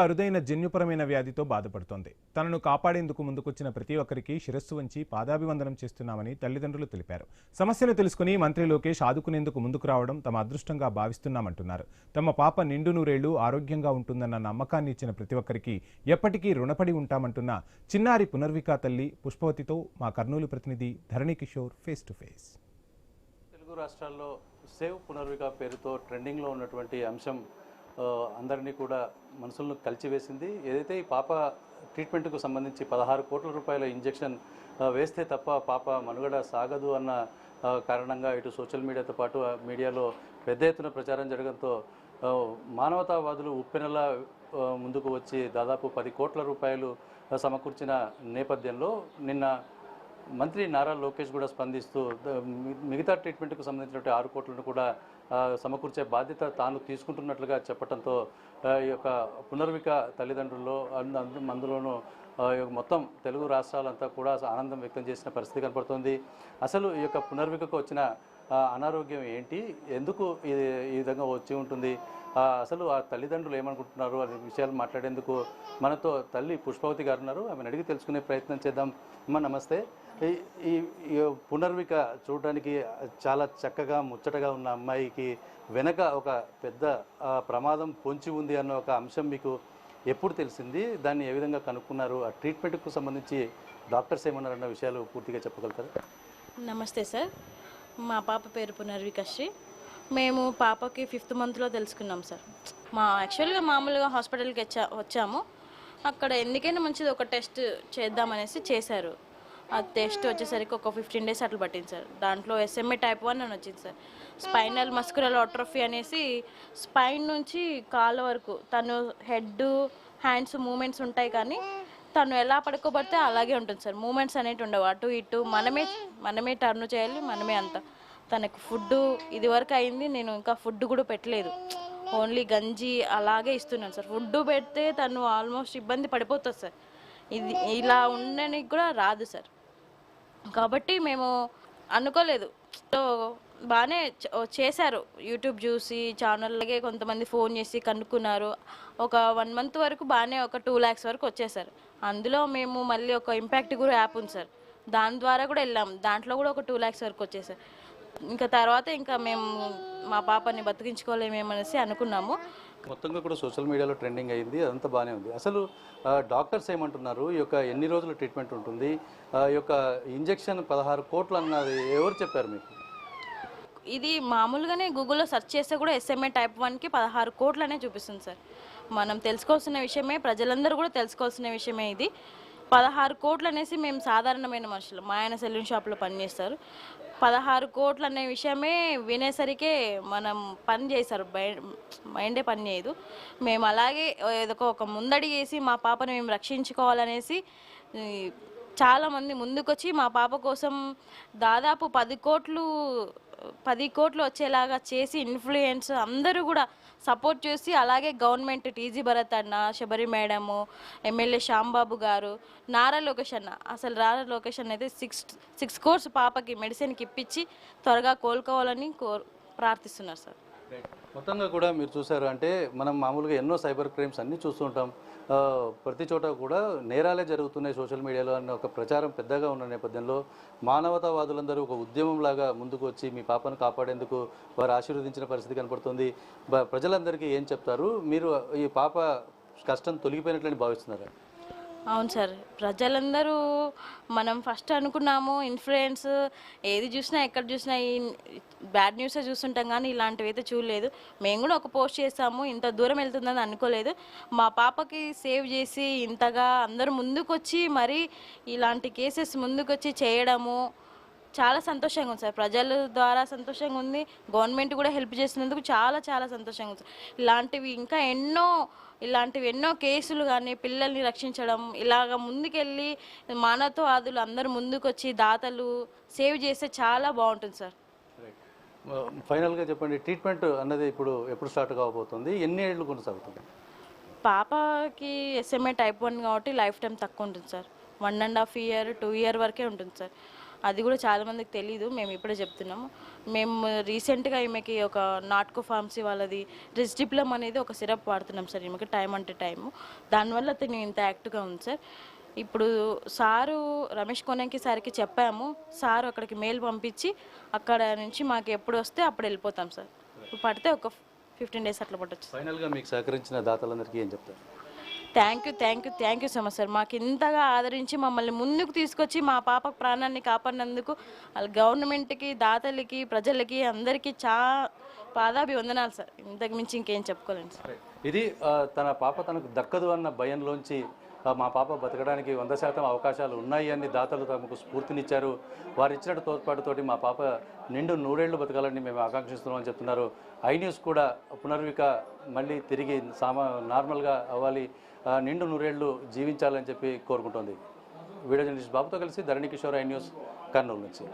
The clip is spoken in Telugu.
అరుదైన జన్యుపరమైన వ్యాధితో బాధపడుతోంది. తనను కాపాడేందుకు ముందుకొచ్చిన ప్రతి ఒక్కరికి శిరస్సు వంచి పాదాభివందనం చేస్తున్నామని తల్లిదండ్రులు తెలిపారు. సమస్యను తెలుసుకుని మంత్రి లోకేష్ ఆదుకునేందుకు ముందుకు రావడం తమ అదృష్టంగా భావిస్తున్నామంటున్నారు. తమ పాప నిండు నూరేళ్లు ఆరోగ్యంగా ఉంటుందన్న నమ్మకాన్ని ఇచ్చిన ప్రతి ఒక్కరికి ఎప్పటికీ రుణపడి ఉంటామంటున్న చిన్నారి పునర్విక తల్లి పుష్పవతితో మా కర్నూలు ప్రతినిధి Dharani Kishore face to face. Telugu రాష్ట్రాల్లో సేవ్ పునర్విక పేరుతో ట్రెండింగ్లో ఉన్నటువంటి అంశం అందరినీ కూడా మనసులను కలిచివేసింది. ఏదైతే ఈ పాప ట్రీట్మెంట్కు సంబంధించి 16 కోట్ల రూపాయల ఇంజెక్షన్ వేస్తే తప్ప పాప మనుగడ సాగదు అన్న కారణంగా ఇటు సోషల్ మీడియాతో పాటు మీడియాలో పెద్ద ఎత్తున ప్రచారం జరగడంతో మానవతావాదులు ఉప్పెనలా ముందుకు వచ్చి దాదాపు 10 కోట్ల రూపాయలు సమకూర్చిన నేపథ్యంలో నిన్న మంత్రి నారా లోకేష్ కూడా స్పందిస్తూ మిగతా ట్రీట్మెంట్కు సంబంధించినటువంటి 6 కోట్లను కూడా సమకూర్చే బాధ్యత తాను తీసుకుంటున్నట్లుగా చెప్పడంతో ఈ యొక్క పునర్విక తల్లిదండ్రుల్లో అందులోనూ మొత్తం తెలుగు రాష్ట్రాలంతా కూడా ఆనందం వ్యక్తం చేసిన పరిస్థితి కనపడుతోంది. అసలు ఈ యొక్క పునర్వికకు వచ్చిన అనారోగ్యం ఏంటి, ఎందుకు ఈ విధంగా వచ్చి ఉంటుంది, అసలు ఆ తల్లిదండ్రులు ఏమనుకుంటున్నారు అనే విషయాలు మాట్లాడేందుకు మనతో తల్లి పుష్పవతి గారు ఉన్నారు. ఆమెను అడిగి తెలుసుకునే ప్రయత్నం చేద్దాం. అమ్మ నమస్తే. ఈ పునర్విక చూడడానికి చాలా చక్కగా ముచ్చటగా ఉన్న అమ్మాయికి వెనక ఒక పెద్ద ప్రమాదం పొంచి ఉంది అన్న ఒక అంశం మీకు ఎప్పుడు తెలిసింది, దాన్ని ఏ విధంగా కనుక్కున్నారు, ఆ ట్రీట్మెంట్కు సంబంధించి డాక్టర్స్ ఏమన్నారన్న విషయాలు పూర్తిగా చెప్పగలుగుతారా? నమస్తే సార్, మా పాప పేరు పునర్విక శ్రీ. మేము పాపకి 5th మంత్లో తెలుసుకున్నాం సార్. యాక్చువల్గా మామూలుగా హాస్పిటల్కి వచ్చాము. అక్కడ ఎందుకైనా మంచిది ఒక టెస్ట్ చేద్దామనేసి చేశారు. ఆ టెస్ట్ వచ్చేసరికి ఒక 15 డేస్ అట్లా పట్టింది సార్. దాంట్లో SMA type 1 అని వచ్చింది సార్. స్పైనల్ మస్కులర్ అట్రోఫీ అనేసి స్పైన్ నుంచి కాళ్ళ వరకు తను హెడ్ హ్యాండ్స్ మూమెంట్స్ ఉంటాయి, కానీ తను ఎలా పడుకోబడితే అలాగే ఉంటుంది సార్. మూమెంట్స్ అనేవి ఉండవు, అటు ఇటు మనమే టర్న్ చేయాలి, మనమే అంతా. తనకు ఫుడ్ ఇది వరకు అయింది, నేను ఇంకా ఫుడ్ కూడా పెట్టలేదు, ఓన్లీ గంజి అలాగే ఇస్తున్నాను సార్. ఫుడ్ పెడితే తను ఆల్మోస్ట్ ఇబ్బంది పడిపోతుంది సార్. ఇది ఇలా ఉండడానికి కూడా రాదు సార్. కాబట్టి మేము అనుకోలేదు. బాగానే చేశారు, యూట్యూబ్ చూసి ఛానల్లాగే కొంతమంది ఫోన్ చేసి కనుక్కున్నారు. ఒక 1 మంత్ వరకు బాగానే ఒక 2 lakhs వరకు వచ్చేసారు. అందులో మేము మళ్ళీ ఒక ఇంపాక్ట్ గురు యాప్ ఉంది సార్, దాని ద్వారా కూడా వెళ్ళాము. దాంట్లో కూడా ఒక 2 lakhs వరకు వచ్చేసారు. ఇంకా తర్వాత ఇంకా మేము మా పాపని బతికించుకోలేమేమనేసి అనుకున్నాము. మొత్తంగా కూడా సోషల్ మీడియాలో ట్రెండింగ్ అయింది, అదంతా బాగానే ఉంది. అసలు డాక్టర్స్ ఏమంటున్నారు, ఈ యొక్క ఎన్ని రోజులు ట్రీట్మెంట్ ఉంటుంది, ఈ యొక్క ఇంజెక్షన్ 16 కోట్లు అన్నది ఎవరు చెప్పారు మీకు? ఇది మామూలుగానే గూగుల్లో సెర్చ్ చేస్తే కూడా SMA type 1కి 16 కోట్లు అనే చూపిస్తుంది సార్. మనం తెలుసుకోవాల్సిన విషయమే, ప్రజలందరూ కూడా తెలుసుకోవాల్సిన విషయమే ఇది. 16 కోట్లు అనేసి మేము సాధారణమైన మనుషులు, మా ఆయన సెలూన్ షాప్లో పనిచేస్తారు. 16 కోట్లు అనే విషయమే వినేసరికే మనం పని చేశారు, మైండే పని చేయదు. మేము అలాగే ఏదో ఒక ముందడి వేసి మా పాపని మేము రక్షించుకోవాలనేసి చాలామంది ముందుకొచ్చి మా పాప కోసం దాదాపు 10 కోట్లు వచ్చేలాగా చేసి ఇన్ఫ్లుయెన్స్ అందరూ కూడా సపోర్ట్ చేసి, అలాగే గవర్నమెంట్ టీజీ భరత్ అన్న, శబరి మేడము, ఎమ్మెల్యే శ్యాంబాబు గారు, నారా లోకేష్ అన్న, అసలు నారా లోకేష్ అన్న అయితే 6 కోర్స్ పాపకి మెడిసిన్కి ఇప్పించి త్వరగా కోలుకోవాలని ప్రార్థిస్తున్నారు సార్. మొత్తంగా కూడా మీరు చూసారు అంటే మనం మామూలుగా ఎన్నో సైబర్ క్రైమ్స్ అన్నీ చూస్తూ ఉంటాం, ప్రతి చోట కూడా నేరాలే జరుగుతున్నాయి సోషల్ మీడియాలో అన్న ఒక ప్రచారం పెద్దగా ఉన్న నేపథ్యంలో మానవతావాదులందరూ ఒక ఉద్యమంలాగా ముందుకు వచ్చి మీ పాపను కాపాడేందుకు వారు ఆశీర్వదించిన పరిస్థితి కనపడుతుంది. ప్రజలందరికీ ఏం చెప్తారు, మీరు ఈ పాప కష్టం తొలగిపోయినట్లని భావిస్తున్నారా? అవును సార్, ప్రజలందరూ మనం ఫస్ట్ అనుకున్నాము ఇన్ఫ్లుయెన్స్ ఏది చూసినా ఎక్కడ చూసినా ఈ బ్యాడ్ న్యూసే చూస్తుంటాం, కానీ ఇలాంటివి అయితే చూడలేదు. మేము కూడా ఒక పోస్ట్ చేసాము, ఇంత దూరం వెళ్తుందని అనుకోలేదు. మా పాపకి సేవ్ చేసి ఇంతగా అందరూ ముందుకొచ్చి మరి ఇలాంటి కేసెస్ ముందుకొచ్చి చేయడము చాలా సంతోషంగా ఉంది సార్. ప్రజల ద్వారా సంతోషంగా ఉంది, గవర్నమెంట్ కూడా హెల్ప్ చేసినందుకు చాలా చాలా సంతోషంగా ఉంది సార్. ఇలాంటివి ఎన్నో కేసులు కానీ పిల్లల్ని రక్షించడం, ఇలాగ ముందుకెళ్ళి మానవతావాదులు అందరూ ముందుకొచ్చి దాతలు సేవ్ చేస్తే చాలా బాగుంటుంది సార్. ఫైనల్గా చెప్పండి, ట్రీట్మెంట్ అన్నది ఎప్పుడు స్టార్ట్ కాబోతుంది, ఎన్ని ఏళ్ళు కొనసాగుతుంది? పాపకి SMA type 1 కాబట్టి లైఫ్ టైం తక్కువ ఉంటుంది సార్. 1.5 year 2 year వరకే ఉంటుంది సార్. అది కూడా చాలామందికి తెలీదు, మేము ఇప్పుడే చెప్తున్నాము. మేము రీసెంట్గా ఈమెకి ఒక నాట్కో ఫార్మసీ వాళ్ళది రెస్డిప్లమ్ అనేది ఒక సిరప్ వాడుతున్నాం సార్ ఈమెకి టైం అంటే టైము. దానివల్ల అతను ఇంత యాక్టివ్గా ఉంది సార్. ఇప్పుడు సారు రమేష్ కోనంకి సార్కి చెప్పాము, సారు అక్కడికి మెయిల్ పంపించి అక్కడ నుంచి మాకు ఎప్పుడు వస్తే అప్పుడు వెళ్ళిపోతాం సార్. ఇప్పుడు పడితే ఒక 15 days అట్లా పట్టచ్చు. ఫైనల్గా మీకు సహకరించిన దాతలందరికీ ఏం చెప్తారు? Thank you so much sir. మాకు ఇంతగా ఆదరించి మమ్మల్ని ముందుకు తీసుకొచ్చి మా పాప ప్రాణాన్ని కాపాడినందుకు వాళ్ళ గవర్నమెంట్కి, దాతలకి, ప్రజలకి అందరికీ పాదాభివందనాలు సార్. ఇంతకు మించి ఇంకేం చెప్పుకోలేను సార్. ఇది తన పాప తనకు దక్కదు అన్న భయంలోంచి మా పాప బతకడానికి 100% అవకాశాలు ఉన్నాయి అని దాతలు తమకు స్ఫూర్తినిచ్చారు. వారు ఇచ్చిన తోడ్పాటుతోటి మా పాప నిండు 100 ఏళ్ళు బతకాలని మేము ఆకాంక్షిస్తున్నామని చెప్తున్నారు. ఐ న్యూస్ కూడా పునర్విక మళ్ళీ తిరిగి నార్మల్గా అవ్వాలి, నిండు 100 ఏళ్ళు జీవించాలని చెప్పి కోరుకుంటోంది. వీడియో జర్నలిస్ట్ బాబుతో కలిసి ధరణి కిషోర్, ఐ న్యూస్, కర్నూలు నుంచి.